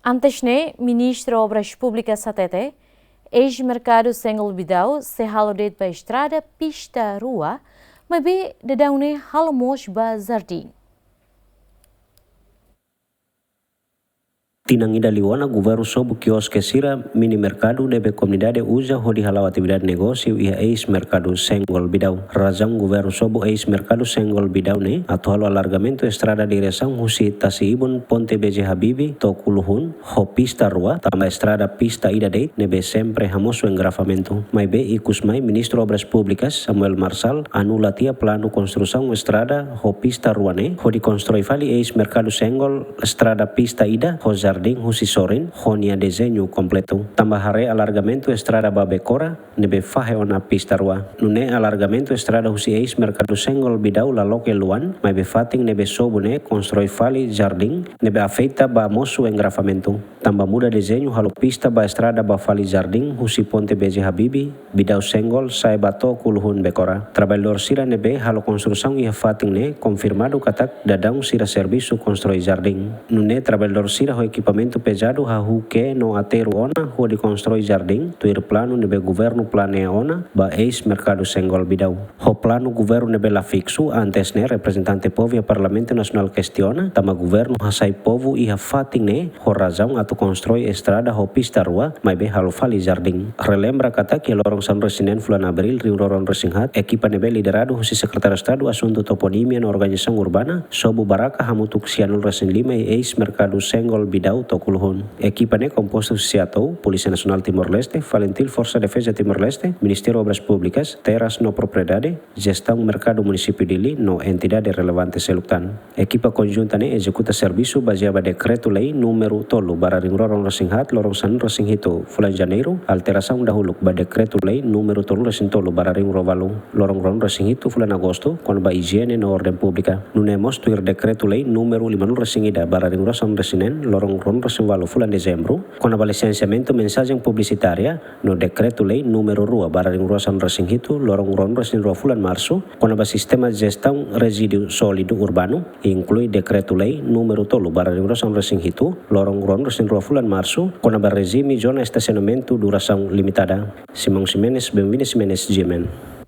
Antesne, Ministro Obras Públicas Satete, ex-mercado Senghol Bidau, se halodet ba estrada pista rua, mas be dedaune halmos ba jardim. Tinangida liwana governo sob quiosque sira mini mercado deve comunidade usa hodi halau atividade negócio e ex-mercado Senghol Bidau. Razão governo sob ex-mercado Senghol Bidau ne atau halau alargamento estrada direção husi Tasiibun Ponte BJ Habibie to Kuluhun ho pista rua tambah estrada pista ida date nebe sempre hamoso engrafamento. Mai be ikusmai Ministro Obras Públicas Samuel Marsal anula tia plano construção estrada ho pista rua ne hodi konstroi fali ex-mercado Senghol estrada pista ida ho jardim husi sorin honia desenho completo. Tambah hare alargamento estrada Babecora nebe fahe ona pista rua. Nune alargamento estrada husi ex-mercado Senghol Bidau la loke luan mai be fating nebe sobune konstroi fali jardim nebe afeita ba mosu engrafamento. Tambah muda desenho halo pista ba estrada ba fali jardim husi Ponte BJ Habibie Bidau Senghol sai bato Kuluhun Becora. Trabalhador sira nebe halo construção ia fating ne confirmado katak dadang sira serviço konstroi jardim. Nune trabalhador sira ho equipamento pesado hahu ke no ateru ona ho de konstroi jardim tu ir plano nebe governo planea ona ba ex-mercado Senghol Bidau. Ho plano governo nebe la fixu antes ne representante povo e Parlamento Nacional questiona tama governo hasai povo ia fating ne ho razão atu konstroi estrada ho pista rua mai be halo fali jardim. Relembra kata que lorong San Resinen bulan Abril Rio Roron Resinghat equipa nebe liderado husi Secretário de Estado Assunto Toponimia na Organização Urbana sobu baraka hamutuk sianul resin lima ex-mercado Senghol Bidau to Kuluhun. Equipa ne composto Siatou, Polícia Nacional Timor-Leste, Valentil Força Defesa Timor-Leste, Ministério Obras Públicas, Terras no Propriedade, Gestão Mercado Município Dili no entidade relevante selutan. Equipa conjunta ne executa serviço baseado Decreto-Lei número tolu Bararing Roron Resinghat, Lorong San Resingito, bulan Janeiro, alteração dahulu ba Decreto-Lei número tolu Resintolu Bararing Rovalu, Lorong Ron Resingito, bulan Agosto, quando ba higiene na ordem pública. Nunemos tuir Decreto-Lei número 5 Resingida Bararing Rosan Resinen, Lorong Ron Resinvalu, bulan Dezembro, quando ba licenciamento mensagem publicitária no Decreto-Lei número 2 Bararing Rosan Resingito, Lorong Ron Resinro, bulan Março, quando ba sistema de gestão resíduo sólido urbano, inclui Decreto-Lei número tolu Bararing Rosan Resingito, Lorong Ron Resinro, bulan Março, quando ba regime zona estacionamento duração limitada. Simão Ximenes, Benvini Ximenes, Jemen.